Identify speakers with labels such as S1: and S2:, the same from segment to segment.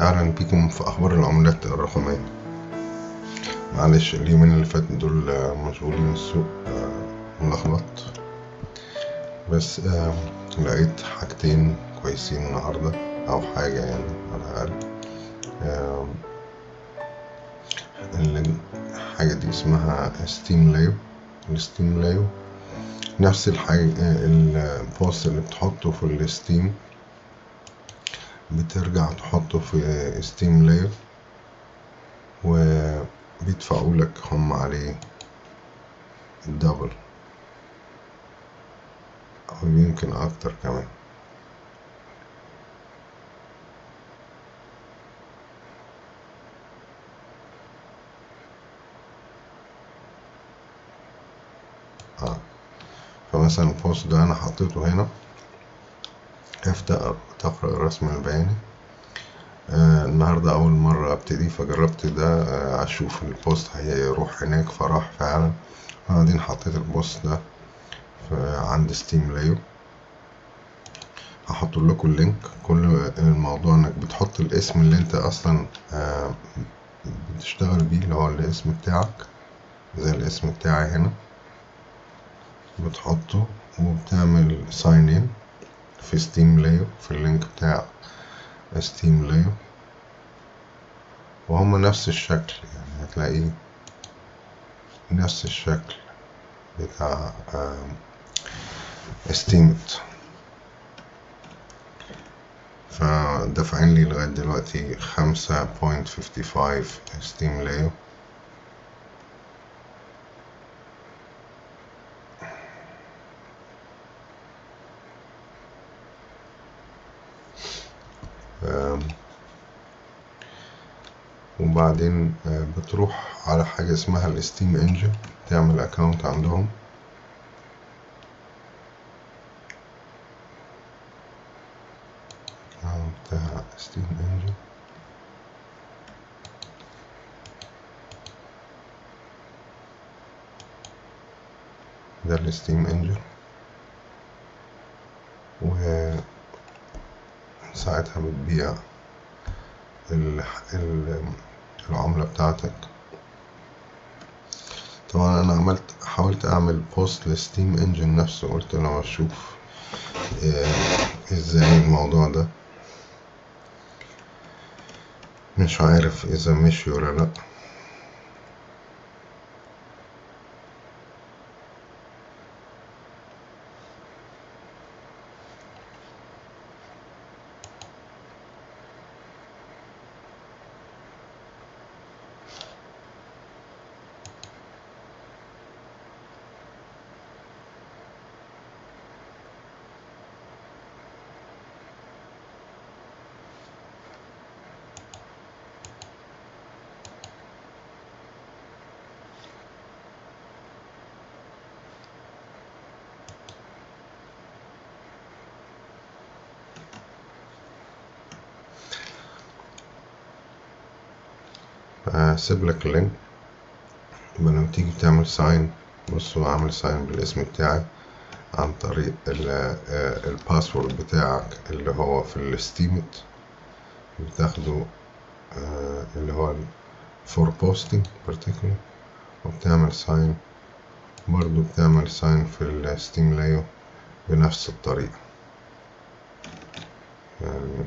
S1: أهلا بكم في أخبار العملات الرقمية. معلش اليومين اللي فاتوا دول مشغولين، السوق ملخبط، بس لقيت حاجتين كويسين النهاردة أو حاجة يعني على الأقل. الحاجة دي اسمها steemleo. الستيمليو نفس الحاجة، البوست اللي بتحطه في الستيم بترجع تحطه في steemleo وبيدفعوا لك هم عليه الدبل أو يمكن أكتر كمان. فمثلا البوست ده أنا حطيته هنا، افتح تقرأ الرسم البياني. النهاردة أول مرة أبتدي فجربت ده، أشوف البوست هيروح هناك، فراح فعلا. بعدين حطيت البوست ده عند steemleo. هحط لكم اللينك. كل الموضوع انك بتحط الاسم اللي انت اصلا بتشتغل بيه، اللي هو الاسم بتاعك زي الاسم بتاعي هنا، بتحطه وبتعمل ساين ان في steemleo في اللينك بتاع steemleo، وهم نفس الشكل، يعني هتلاقيه نفس الشكل بتاع استيمت. فدافعين لي لغاية دلوقتي 5.55 steemleo. وبعدين بتروح على حاجة اسمها الستيم انجن، تعمل اكاونت عندهم. بتاع ستيم انجن ده الستيم انجن، وساعتها بتبيع العملة بتاعتك. طبعا انا حاولت اعمل بوست للستيم انجن نفسه، قلت لما اشوف ازاي الموضوع ده، مش عارف اذا مشي ولا لا. هسيب لك اللينك. لما تيجي تعمل ساين، بصوا عامل ساين بالاسم بتاعي عن طريق الباسورد بتاعك اللي هو في الستيمت، بتاخده اللي هو for posting particular، وبتعمل ساين برضو، بتعمل ساين في الستيمليو بنفس الطريقة يعني.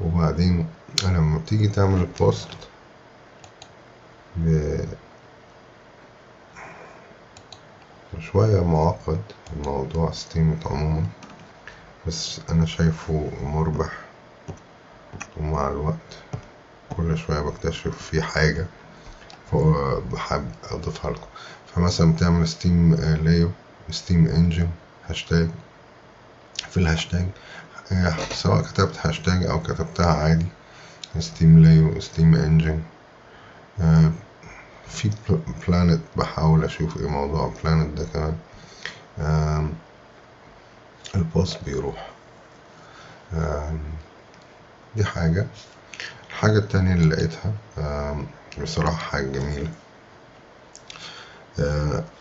S1: وبعدين لما بتيجي تعمل البوست شوية معقد الموضوع ستيمت عموما، بس أنا شايفه مربح، ومع الوقت كل شوية بكتشف فيه حاجة فبحب أضيفها لكم. فمثلا بتعمل steemleo ستيم انجن هاشتاج، في الهاشتاج سواء كتبت هاشتاج أو كتبتها عادي steemleo ستيم انجن. في بلانت، بحاول أشوف ايه موضوع بلانت ده كمان. البوست بيروح. دي حاجة. الحاجة التانية اللي لقيتها بصراحة حاجة جميلة.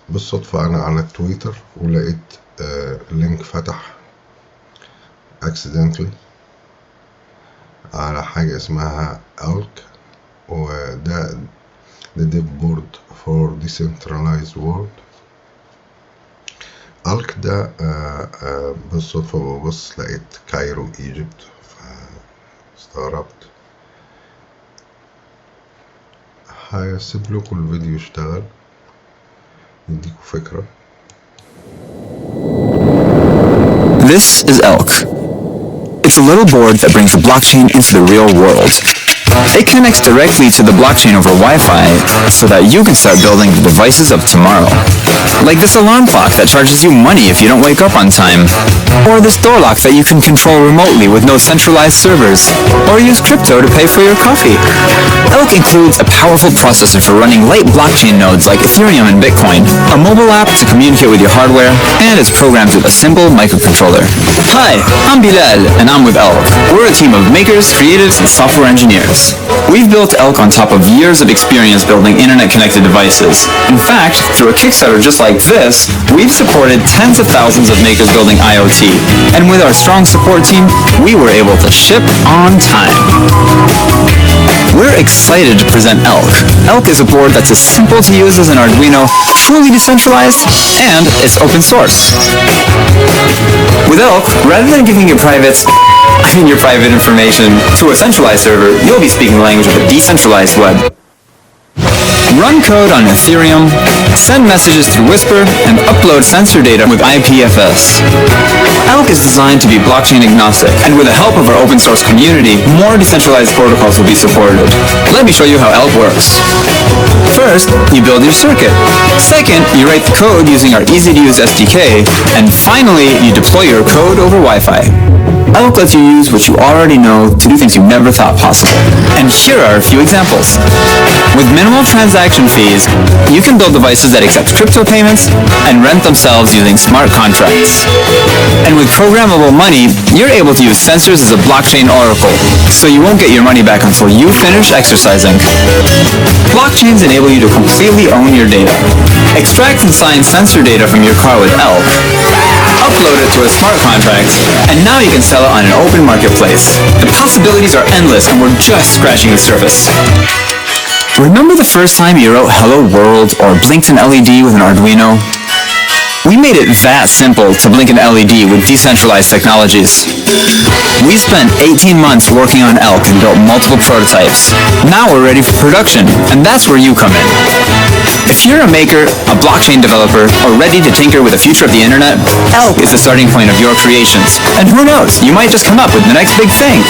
S1: بالصدفة أنا على تويتر ولقيت لينك فتح accidentally على حاجة اسمها ألك، وده ديف بورد فور decentralized world. ألك ده بالصدفة ببص لقيت كايرو ايجيبت فاستغربت. هسيب لكم الفيديو يشتغل يديكوا فكرة.
S2: This is Elk. It's a little board that brings the blockchain into the real world. It connects directly to the blockchain over Wi-Fi so that you can start building the devices of tomorrow. Like this alarm clock that charges you money if you don't wake up on time. Or this door lock that you can control remotely with no centralized servers. Or use crypto to pay for your coffee. Elk includes a powerful processor for running light blockchain nodes like Ethereum and Bitcoin, a mobile app to communicate with your hardware, and it's programmed with a simple microcontroller. Hi, I'm Bilal, and I'm with Elk. We're a team of makers, creatives, and software engineers. We've built Elk on top of years of experience building internet-connected devices. In fact, through a Kickstarter just like this, we've supported tens of thousands of makers building IoT. And with our strong support team, we were able to ship on time. We're excited to present Elk. Elk is a board that's as simple to use as an Arduino, fully decentralized, and it's open source. With Elk, rather than giving your private information to a centralized server, you'll be speaking the language of a decentralized web. Run code on Ethereum, send messages through Whisper, and upload sensor data with IPFS. Elk is designed to be blockchain agnostic, and with the help of our open source community, more decentralized protocols will be supported. Let me show you how Elk works. First, you build your circuit. Second, you write the code using our easy-to-use SDK. And finally, you deploy your code over Wi-Fi. Elk lets you use what you already know to do things you never thought possible. And here are a few examples. With minimal transaction fees, you can build devices that accept crypto payments and rent themselves using smart contracts. And with programmable money, you're able to use sensors as a blockchain oracle, so you won't get your money back until you finish exercising. Blockchains enable you to completely own your data. Extract and sign sensor data from your car with Elk, upload it to a smart contract, and now you can sell it on an open marketplace. The possibilities are endless, and we're just scratching the surface. Remember the first time you wrote Hello World or blinked an LED with an Arduino? We made it that simple to blink an LED with decentralized technologies. We spent 18 months working on Elk and built multiple prototypes. Now we're ready for production, and that's where you come in. If you're a maker, a blockchain developer, or ready to tinker with the future of the internet, Elk is the starting point of your creations. And who knows, you might just come up with the next big thing.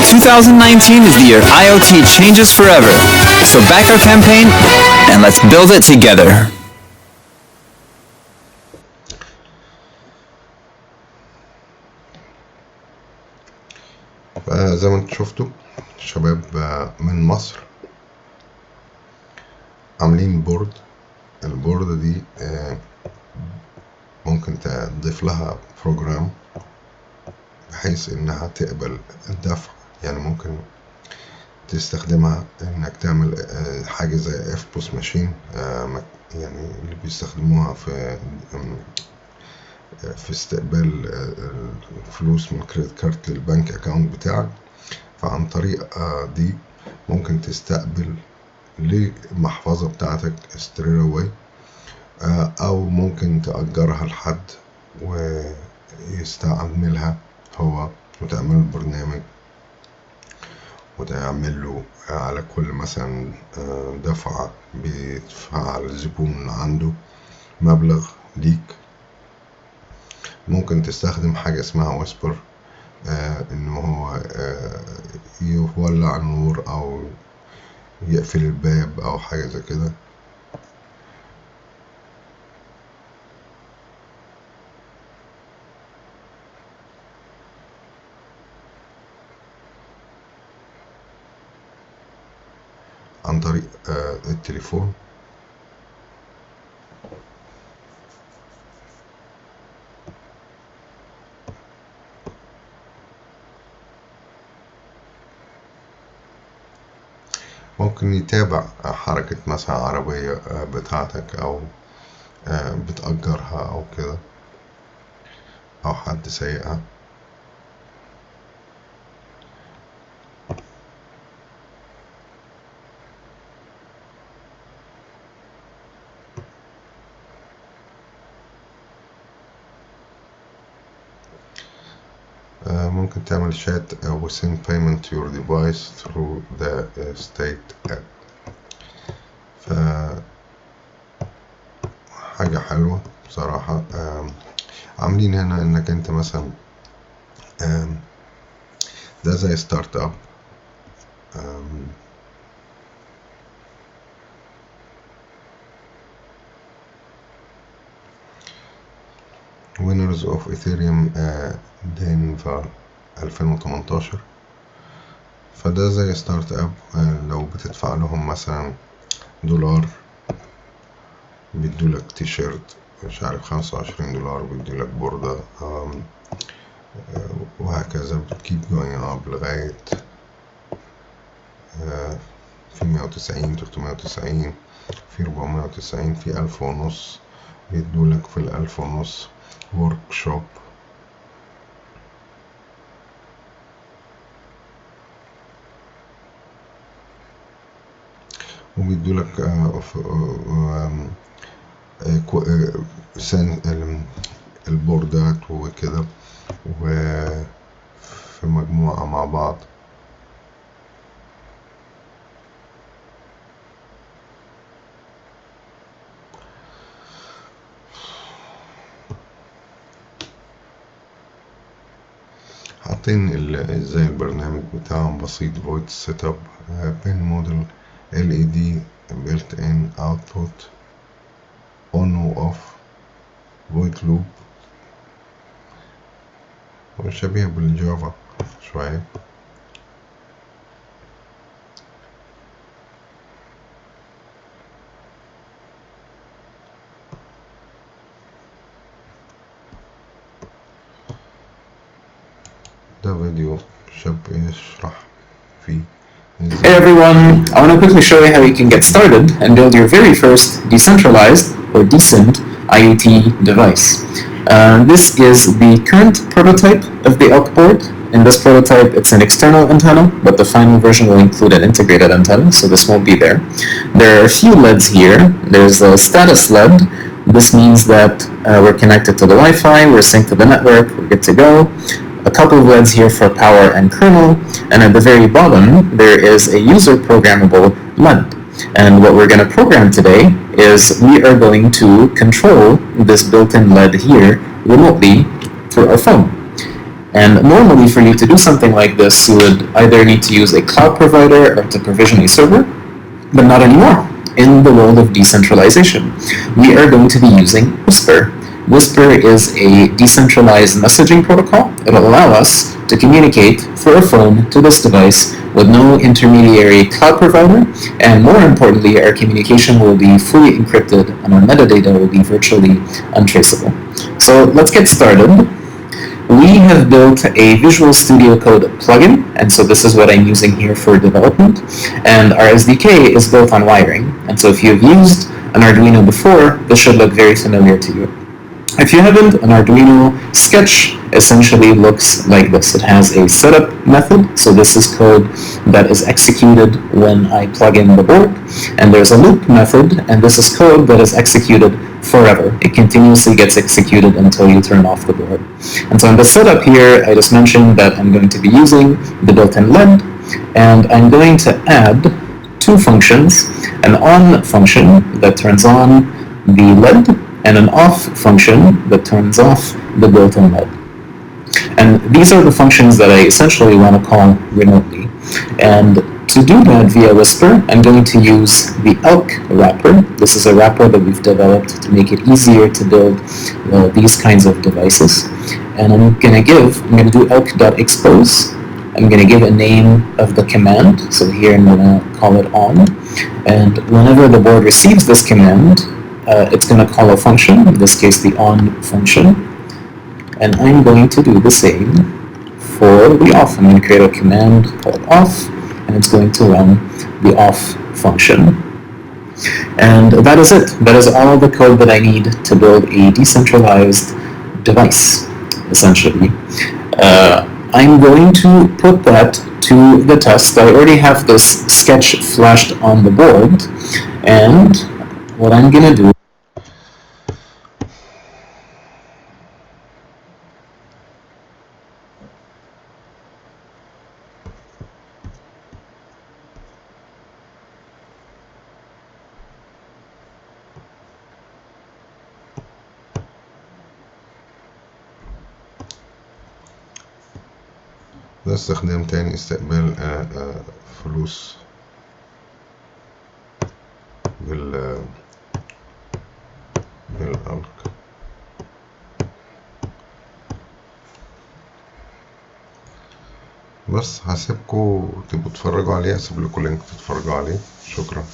S2: 2019 is the year IoT changes forever. So back our campaign, and let's build it together.
S1: زي ما انتم شفتوا شباب من مصر عاملين بورد. البورد دي ممكن تضيف لها بروجرام بحيث انها تقبل الدفع. يعني ممكن تستخدمها انك تعمل حاجة زي اف بوس ماشين، يعني اللي بيستخدموها في استقبال الفلوس من كريدت كارت للبنك اكاونت بتاعك. فعن طريق دي ممكن تستقبل للمحفظة بتاعتك ستريت اواي، او ممكن تأجرها لحد ويستعملها هو وتعمل البرنامج وتعمل له على كل مثلا دفعة بيدفع الزبون عنده مبلغ ليك. ممكن تستخدم حاجة اسمها ويسبر، انه هو يولع النور او يقفل الباب او حاجة زي كده. عن طريق التليفون. ممكن يتابع حركة مثلا عربية بتاعتك او بتأجرها او كده، او حد سايقها. ممكن تعمل شات و send payment to your device through the state app. ف حاجة حلوة بصراحة. عاملين هنا انك انت مثلا ده زي ستارت اب. winners of ethereum دينفا 2018. فده زي ستارت اب. لو بتدفع لهم مثلا $1 بيدولك تيشيرت، مش عارف $25 بيدولك بوردة، وهكذا بتكيب جوين اب لغاية في 190 390 في 490 في 1500 بيدولك في 1500 ورك شوب. وبيدولك البوردات وكده، وفي مجموعة مع بعض. حاطين ازاي البرنامج بتاعهم بسيط. void setup pin model LED built in output on و off void loop، وشبيه بالجافا شوية. ده فيديو شاب يشرح فيه.
S2: Hey everyone, I want to quickly show you how you can get started and build your very first decentralized or decent IoT device. This is the current prototype of the elk board. In this prototype, it's an external antenna, but the final version will include an integrated antenna, so this won't be there. There are a few LEDs here. There's a status LED. This means that we're connected to the Wi-Fi, we're synced to the network, we're good to go. A couple of LEDs here for power and kernel, and at the very bottom there is a user programmable LED. And what we're going to program today is we are going to control this built-in LED here remotely through our phone. And normally for you to do something like this, you would either need to use a cloud provider or to provision a server, but not anymore. In the world of decentralization, we are going to be using Whisper. Whisper is a decentralized messaging protocol. It will allow us to communicate through our phone to this device with no intermediary cloud provider, and more importantly, our communication will be fully encrypted and our metadata will be virtually untraceable. So let's get started. We have built a Visual Studio Code plugin, and so this is what I'm using here for development, and our SDK is built on wiring, and so if you've used an Arduino before, this should look very familiar to you. If you haven't, an Arduino sketch essentially looks like this. It has a setup method, so this is code that is executed when I plug in the board, and there's a loop method, and this is code that is executed forever. It continuously gets executed until you turn off the board. And so in the setup here, I just mentioned that I'm going to be using the built-in LED, and I'm going to add two functions, an on function that turns on the LED, and an off function that turns off the built-in LED. And these are the functions that I essentially want to call remotely. And to do that via Whisper, I'm going to use the elk wrapper. This is a wrapper that we've developed to make it easier to build these kinds of devices. And I'm going to do elk.expose. I'm going to give a name of the command. So here I'm going to call it on. And whenever the board receives this command, it's going to call a function, in this case the on function, and I'm going to do the same for the off. I'm going to create a command called off, and it's going to run the off function. And that is it. That is all the code that I need to build a decentralized device, essentially. I'm going to put that to the test. I already have this sketch flashed on the board, and what I'm going to do
S1: ده استخدام تاني، استقبال فلوس بالألك. بس هسيبكوا تبقوا تتفرجوا عليه، هسيب لكم لينك تتفرجوا عليه. شكرا.